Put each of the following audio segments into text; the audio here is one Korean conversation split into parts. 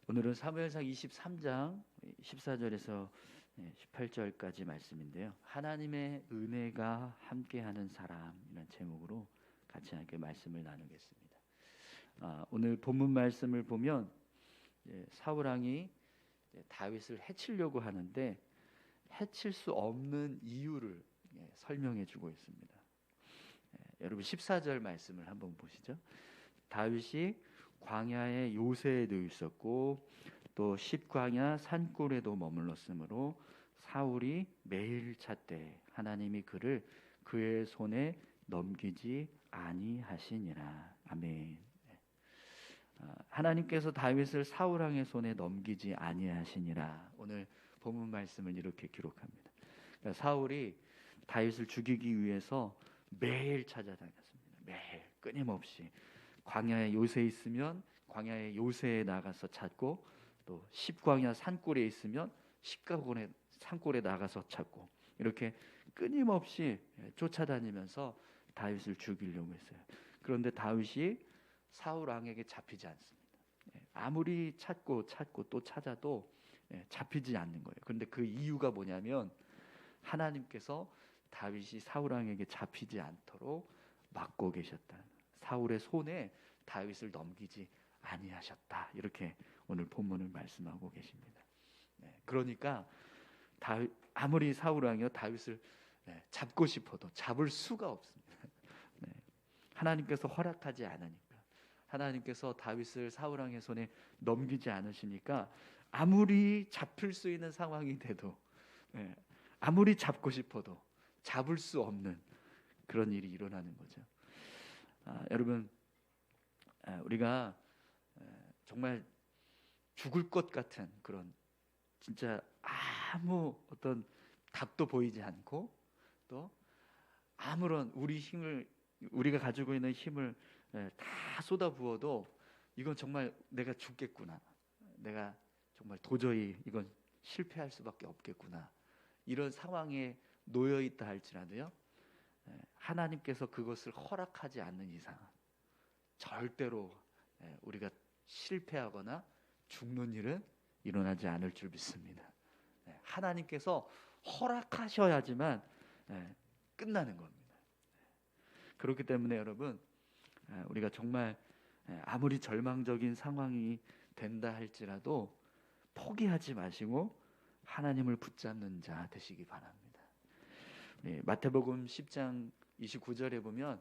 오늘은 사무엘상 23장 14절에서 18절까지 말씀인데요. 하나님의 은혜가 함께하는 사람이라는 제목으로 같이 함께 말씀을 나누겠습니다. 오늘 본문 말씀을 보면 사울 왕이 다윗을 해치려고 하는데 해칠 수 없는 이유를 설명해 주고 있습니다. 여러분 14절 말씀을 한번 보시죠. 다윗이 광야의 요새에 누워 있었고 또 십광야 산골에도 머물렀으므로 사울이 매일 찾되 하나님이 그를 그의 손에 넘기지 아니하시니라. 아멘. 하나님께서 다윗을 사울 왕의 손에 넘기지 아니하시니라. 오늘 본문 말씀을 이렇게 기록합니다. 그러니까 사울이 다윗을 죽이기 위해서 매일 찾아다녔습니다. 매일 끊임없이 광야의 요새에 있으면 광야의 요새에 나가서 찾고, 또 십광야 산골에 있으면 십광야 산골에 나가서 찾고, 이렇게 끊임없이 쫓아다니면서 다윗을 죽이려고 했어요. 그런데 다윗이 사울 왕에게 잡히지 않습니다. 아무리 찾고 또 찾아도 잡히지 않는 거예요. 그런데 그 이유가 뭐냐면 하나님께서 다윗이 사울 왕에게 잡히지 않도록 막고 계셨다. 사울의 손에 다윗을 넘기지 아니하셨다. 이렇게 오늘 본문을 말씀하고 계십니다. 그러니까 아무리 사울 왕이요 다윗을 잡고 싶어도 잡을 수가 없습니다. 하나님께서 허락하지 않으니까, 하나님께서 다윗을 사울 왕의 손에 넘기지 않으시니까 아무리 잡힐 수 있는 상황이 돼도 아무리 잡고 싶어도 잡을 수 없는 그런 일이 일어나는 거죠. 여러분, 우리가 정말 죽을 것 같은 그런 진짜 아무 어떤 답도 보이지 않고 또 아무런 우리가 가지고 있는 힘을 다 쏟아부어도 이건 정말 내가 죽겠구나, 내가 정말 도저히 이건 실패할 수밖에 없겠구나, 이런 상황에 놓여 있다 할지라도요, 하나님께서 그것을 허락하지 않는 이상 절대로 우리가 실패하거나 죽는 일은 일어나지 않을 줄 믿습니다. 하나님께서 허락하셔야지만 끝나는 겁니다. 그렇기 때문에 여러분, 우리가 정말 아무리 절망적인 상황이 된다 할지라도 포기하지 마시고 하나님을 붙잡는 자 되시기 바랍니다. 마태복음 10장 29절에 보면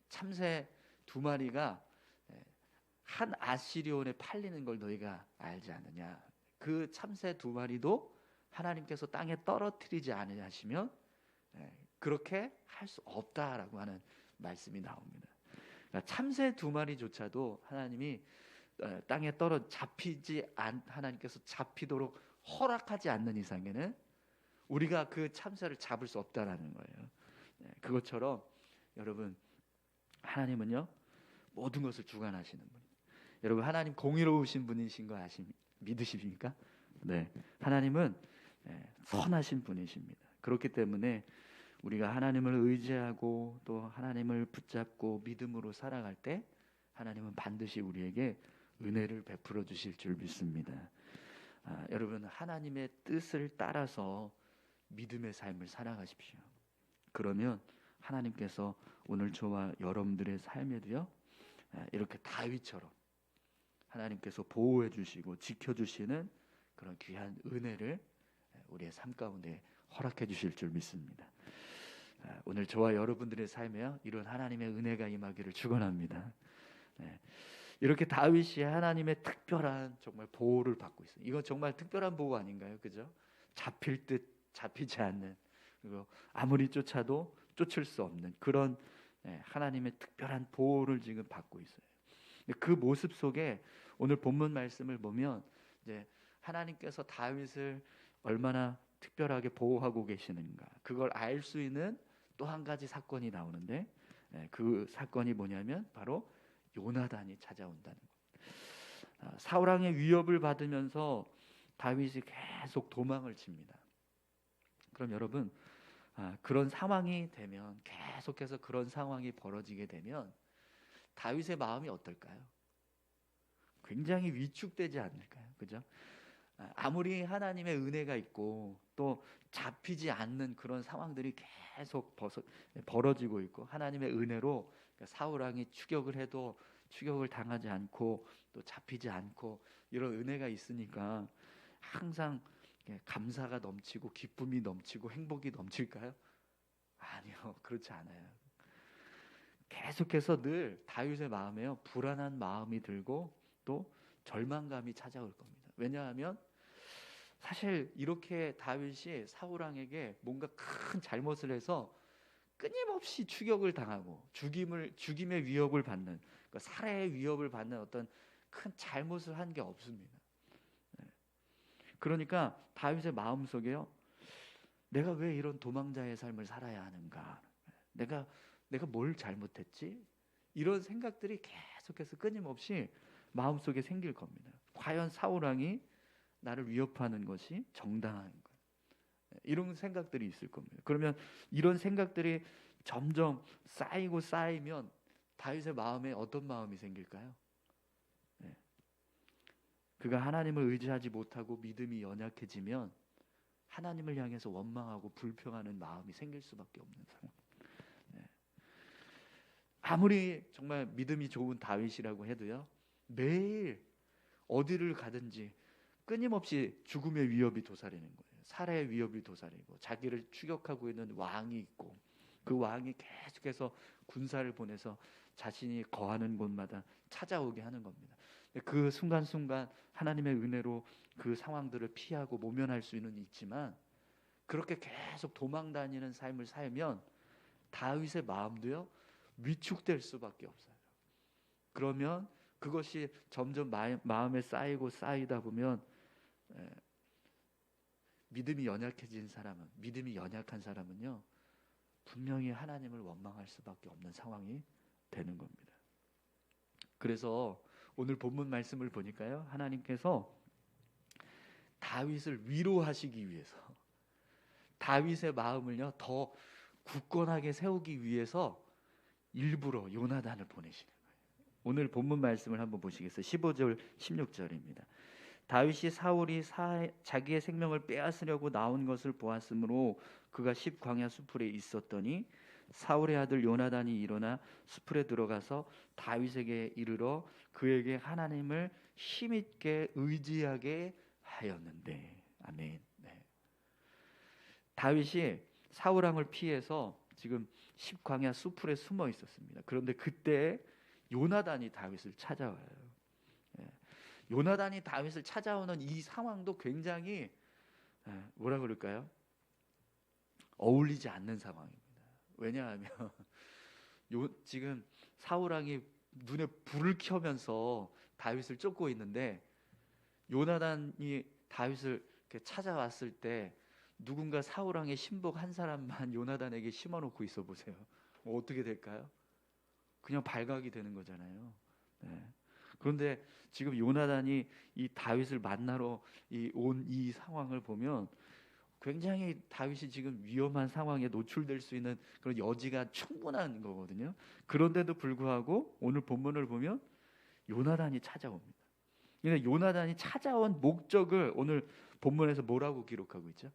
참새 2마리가 한 아시리온에 팔리는 걸 너희가 알지 않느냐. 그 참새 2마리도 하나님께서 땅에 떨어뜨리지 않으시면 그렇게 할 수 없다라고 하는 말씀이 나옵니다. 그러니까 참새 2마리조차도 하나님이 땅에 하나님께서 잡히도록 허락하지 않는 이상에는 우리가 그 참새를 잡을 수 없다라는 거예요. 그것처럼 여러분, 하나님은요 모든 것을 주관하시는 분. 여러분, 하나님 공의로우신 분이신 거 믿으십니까? 네, 하나님은 선하신 분이십니다. 그렇기 때문에 우리가 하나님을 의지하고 또 하나님을 붙잡고 믿음으로 살아갈 때 하나님은 반드시 우리에게 은혜를 베풀어 주실 줄 믿습니다. 여러분, 하나님의 뜻을 따라서 믿음의 삶을 살아가십시오. 그러면 하나님께서 오늘 저와 여러분들의 삶에도요 이렇게 다윗처럼 하나님께서 보호해 주시고 지켜주시는 그런 귀한 은혜를 우리의 삶 가운데 허락해 주실 줄 믿습니다. 오늘 저와 여러분들의 삶에 이런 하나님의 은혜가 임하기를 축원합니다. 이렇게 다윗이 하나님의 특별한 정말 보호를 받고 있어요. 이건 정말 특별한 보호 아닌가요? 그죠? 잡힐 듯 잡히지 않는, 그리고 아무리 쫓아도 쫓을 수 없는 그런 하나님의 특별한 보호를 지금 받고 있어요. 그 모습 속에 오늘 본문 말씀을 보면 이제 하나님께서 다윗을 얼마나 특별하게 보호하고 계시는가, 그걸 알 수 있는 또 한 가지 사건이 나오는데, 그 사건이 뭐냐면 바로 요나단이 찾아온다는 것. 사울 왕의 위협을 받으면서 다윗이 계속 도망을 칩니다. 그럼 여러분, 그런 상황이 되면, 계속해서 그런 상황이 벌어지게 되면 다윗의 마음이 어떨까요? 굉장히 위축되지 않을까요? 그죠? 아무리 하나님의 은혜가 있고 또 잡히지 않는 그런 상황들이 계속 벌어지고 있고 하나님의 은혜로 사울 왕이 추격을 해도 추격을 당하지 않고 또 잡히지 않고 이런 은혜가 있으니까 항상 감사가 넘치고 기쁨이 넘치고 행복이 넘칠까요? 아니요, 그렇지 않아요. 계속해서 늘 다윗의 마음에요 불안한 마음이 들고 또 절망감이 찾아올 겁니다. 왜냐하면 사실 이렇게 다윗이 사울 왕에게 뭔가 큰 잘못을 해서 끊임없이 추격을 당하고 죽임의 위협을 받는, 그러니까 살해의 위협을 받는 어떤 큰 잘못을 한 게 없습니다. 그러니까 다윗의 마음속에요 내가 왜 이런 도망자의 삶을 살아야 하는가, 내가 뭘 잘못했지, 이런 생각들이 계속해서 끊임없이 마음속에 생길 겁니다. 과연 사울 왕이 나를 위협하는 것이 정당한가, 이런 생각들이 있을 겁니다. 그러면 이런 생각들이 점점 쌓이면 다윗의 마음에 어떤 마음이 생길까요? 그가 하나님을 의지하지 못하고 믿음이 연약해지면 하나님을 향해서 원망하고 불평하는 마음이 생길 수밖에 없는 상황. 아무리 정말 믿음이 좋은 다윗이라고 해도요 매일 어디를 가든지 끊임없이 죽음의 위협이 도사리는 거예요. 살해의 위협이 도사리고 자기를 추격하고 있는 왕이 있고 그 왕이 계속해서 군사를 보내서 자신이 거하는 곳마다 찾아오게 하는 겁니다. 그 순간순간 하나님의 은혜로 그 상황들을 피하고 모면할 수는 있지만 그렇게 계속 도망다니는 삶을 살면 다윗의 마음도요 위축될 수밖에 없어요. 그러면 그것이 점점 마음에 쌓이다 보면 믿음이 연약해진 사람은, 믿음이 연약한 사람은요 분명히 하나님을 원망할 수밖에 없는 상황이 되는 겁니다. 그래서 오늘 본문 말씀을 보니까요 하나님께서 다윗을 위로하시기 위해서 다윗의 마음을요 더 굳건하게 세우기 위해서 일부러 요나단을 보내시는 거예요. 오늘 본문 말씀을 한번 보시겠어요? 15절 16절입니다. 다윗이 사울이 자기의 생명을 빼앗으려고 나온 것을 보았으므로 그가 십광야 수풀에 있었더니 사울의 아들 요나단이 일어나 수풀에 들어가서 다윗에게 이르러 그에게 하나님을 힘있게 의지하게 하였는데. 아멘. 네. 다윗이 사울 왕을 피해서 지금 십광야 수풀에 숨어 있었습니다. 그런데 그때 요나단이 다윗을 찾아와요. 요나단이 다윗을 찾아오는 이 상황도 굉장히 뭐라 그럴까요? 어울리지 않는 상황입니다. 왜냐하면 지금 사울 왕이 눈에 불을 켜면서 다윗을 쫓고 있는데 요나단이 다윗을 이렇게 찾아왔을 때 누군가 사울 왕의 신복 한 사람만 요나단에게 심어놓고 있어 보세요. 어떻게 될까요? 그냥 발각이 되는 거잖아요. 그런데 지금 요나단이 이 다윗을 만나러 온 이 상황을 보면 굉장히 다윗이 지금 위험한 상황에 노출될 수 있는 그런 여지가 충분한 거거든요. 그런데도 불구하고 오늘 본문을 보면 요나단이 찾아옵니다. 근데 요나단이 찾아온 목적을 오늘 본문에서 뭐라고 기록하고 있죠?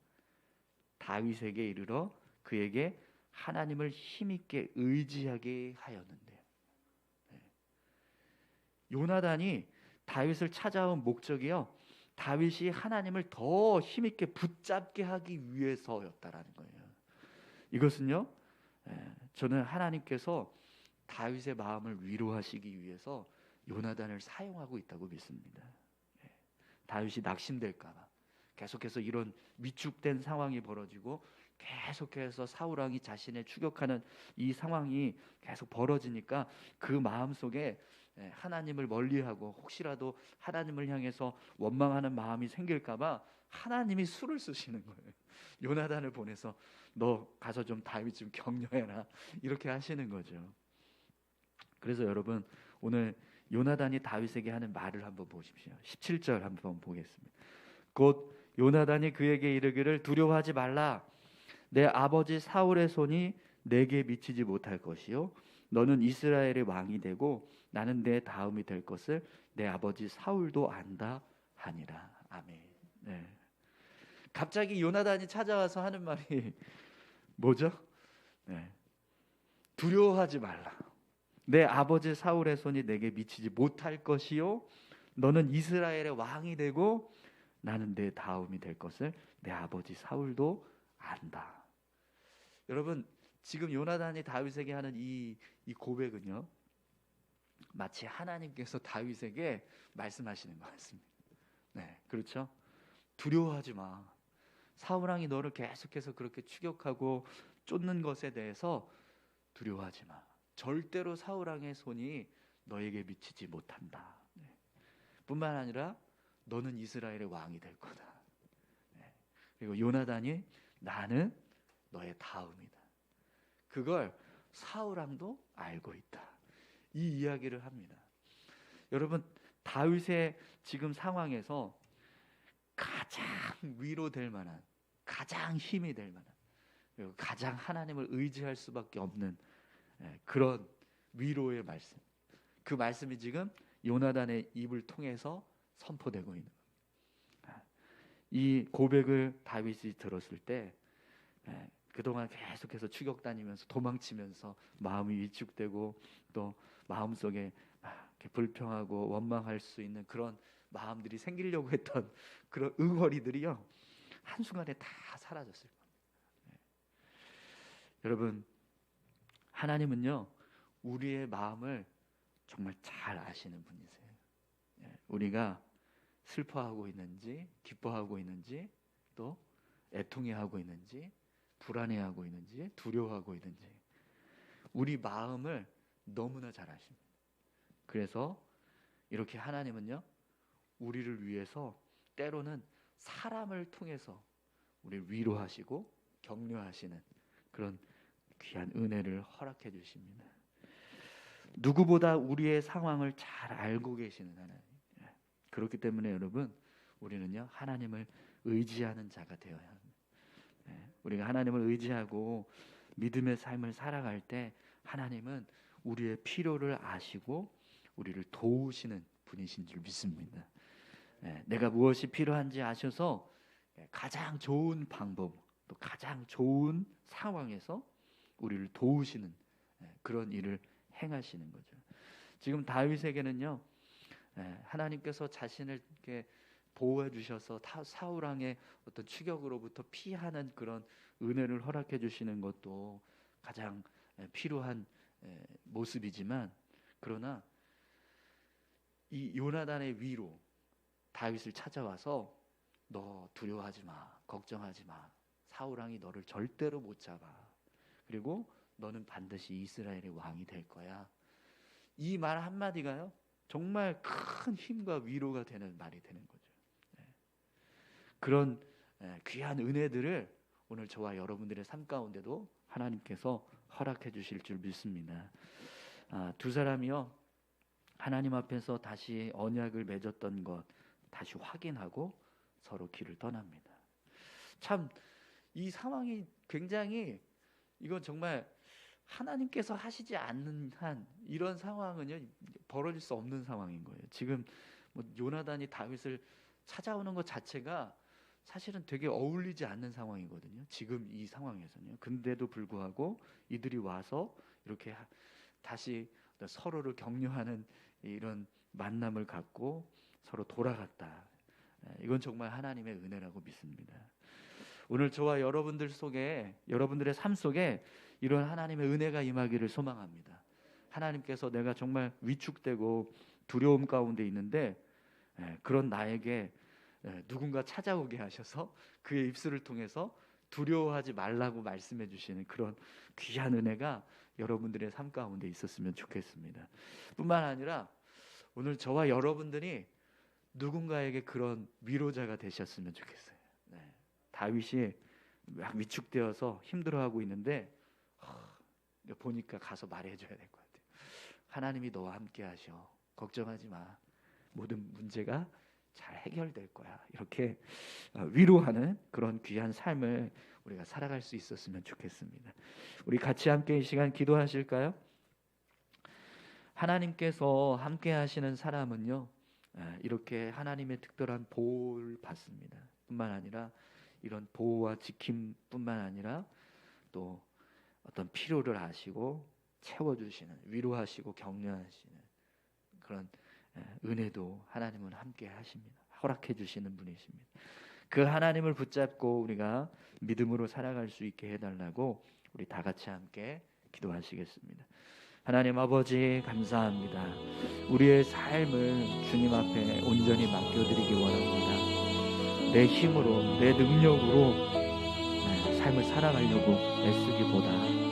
다윗에게 이르러 그에게 하나님을 힘있게 의지하게 하였는데, 요나단이 다윗을 찾아온 목적이요 다윗이 하나님을 더 힘있게 붙잡게 하기 위해서였다라는 거예요. 이것은요 저는 하나님께서 다윗의 마음을 위로하시기 위해서 요나단을 사용하고 있다고 믿습니다. 다윗이 낙심될까 봐 계속해서 이런 위축된 상황이 벌어지고 계속해서 사울 왕이 자신을 추격하는 이 상황이 계속 벌어지니까 그 마음속에 하나님을 멀리하고 혹시라도 하나님을 향해서 원망하는 마음이 생길까 봐 하나님이 수를 쓰시는 거예요. 요나단을 보내서 너 가서 좀 다윗 좀 격려해라 이렇게 하시는 거죠. 그래서 여러분 오늘 요나단이 다윗에게 하는 말을 한번 보십시오. 17절 한번 보겠습니다. 곧 요나단이 그에게 이르기를 두려워하지 말라. 내 아버지 사울의 손이 내게 미치지 못할 것이요 너는 이스라엘의 왕이 되고 나는 내 다음이 될 것을 내 아버지 사울도 안다 하니라. 아멘. 네. 갑자기 요나단이 찾아와서 하는 말이 뭐죠? 네. 두려워하지 말라. 내 아버지 사울의 손이 내게 미치지 못할 것이요 너는 이스라엘의 왕이 되고 나는 내 다음이 될 것을 내 아버지 사울도 안다. 여러분, 지금 요나단이 다윗에게 하는 이 고백은요, 마치 하나님께서 다윗에게 말씀하시는 것 같습니다. 네, 그렇죠? 두려워하지 마. 사울 왕이 너를 계속해서 그렇게 추격하고 쫓는 것에 대해서 두려워하지 마. 절대로 사울 왕의 손이 너에게 미치지 못한다. 네. 뿐만 아니라 너는 이스라엘의 왕이 될 거다. 네. 그리고 요나단이 나는 너의 다음이다. 그걸 사울 왕도 알고 있다. 이 이야기를 합니다. 여러분, 다윗의 지금 상황에서 가장 위로될 만한, 가장 힘이 될 만한, 그리고 가장 하나님을 의지할 수밖에 없는 그런 위로의 말씀, 그 말씀이 지금 요나단의 입을 통해서 선포되고 있는 겁니다. 이 고백을 다윗이 들었을 때 그동안 계속해서 추격 다니면서 도망치면서 마음이 위축되고 또 마음속에 이렇게 불평하고 원망할 수 있는 그런 마음들이 생기려고 했던 그런 응어리들이요, 한순간에 다 사라졌을 겁니다. 여러분, 하나님은요 우리의 마음을 정말 잘 아시는 분이세요. 우리가 슬퍼하고 있는지, 기뻐하고 있는지, 또 애통해하고 있는지, 불안해하고 있는지, 두려워하고 있는지 우리 마음을 너무나 잘 아십니다. 그래서 이렇게 하나님은요 우리를 위해서 때로는 사람을 통해서 우리를 위로하시고 격려하시는 그런 귀한 은혜를 허락해 주십니다. 누구보다 우리의 상황을 잘 알고 계시는 하나님. 그렇기 때문에 여러분, 우리는요 하나님을 의지하는 자가 되어야 합니다. 우리가 하나님을 의지하고 믿음의 삶을 살아갈 때 하나님은 우리의 필요를 아시고 우리를 도우시는 분이신 줄 믿습니다. 내가 무엇이 필요한지 아셔서 가장 좋은 방법, 또 가장 좋은 상황에서 우리를 도우시는 그런 일을 행하시는 거죠. 지금 다윗에게는요 하나님께서 자신을 이렇게 보호해 주셔서 사울 왕의 어떤 추격으로부터 피하는 그런 은혜를 허락해 주시는 것도 가장 필요한 모습이지만, 그러나 이 요나단의 위로, 다윗을 찾아와서 너 두려워하지 마, 걱정하지 마, 사울 왕이 너를 절대로 못 잡아, 그리고 너는 반드시 이스라엘의 왕이 될 거야. 이 말 한마디가요 정말 큰 힘과 위로가 되는 말이 되는 거죠. 그런 귀한 은혜들을 오늘 저와 여러분들의 삶 가운데도 하나님께서 허락해 주실 줄 믿습니다. 두 사람이요 하나님 앞에서 다시 언약을 맺었던 것 다시 확인하고 서로 길을 떠납니다. 참 이 상황이 굉장히, 이건 정말 하나님께서 하시지 않는 한 이런 상황은요 벌어질 수 없는 상황인 거예요. 지금 뭐 요나단이 다윗을 찾아오는 것 자체가 사실은 되게 어울리지 않는 상황이거든요. 지금 이 상황에서는요. 근데도 불구하고 이들이 와서 이렇게 다시 서로를 격려하는 이런 만남을 갖고 서로 돌아갔다. 이건 정말 하나님의 은혜라고 믿습니다. 오늘 저와 여러분들 속에, 여러분들의 삶 속에 이런 하나님의 은혜가 임하기를 소망합니다. 하나님께서 내가 정말 위축되고 두려움 가운데 있는데 그런 나에게 누군가 찾아오게 하셔서 그의 입술을 통해서 두려워하지 말라고 말씀해 주시는 그런 귀한 은혜가 여러분들의 삶 가운데 있었으면 좋겠습니다. 뿐만 아니라 오늘 저와 여러분들이 누군가에게 그런 위로자가 되셨으면 좋겠어요. 다윗이 막 위축되어서 힘들어하고 있는데 보니까 가서 말해줘야 될 것 같아요. 하나님이 너와 함께 하셔. 걱정하지 마. 모든 문제가 잘 해결될 거야. 이렇게 위로하는 그런 귀한 삶을 우리가 살아갈 수 있었으면 좋겠습니다. 우리 같이 함께 이 시간 기도하실까요? 하나님께서 함께 하시는 사람은요, 이렇게 하나님의 특별한 보호를 받습니다. 뿐만 아니라 이런 보호와 지킴뿐만 아니라 또 어떤 필요를 아시고 채워주시는, 위로하시고 격려하시는 그런 은혜도 하나님은 함께 하십니다. 허락해 주시는 분이십니다. 그 하나님을 붙잡고 우리가 믿음으로 살아갈 수 있게 해달라고 우리 다 같이 함께 기도하시겠습니다. 하나님 아버지 감사합니다. 우리의 삶을 주님 앞에 온전히 맡겨드리기 원합니다. 내 힘으로, 내 능력으로 삶을 살아가려고 애쓰기보다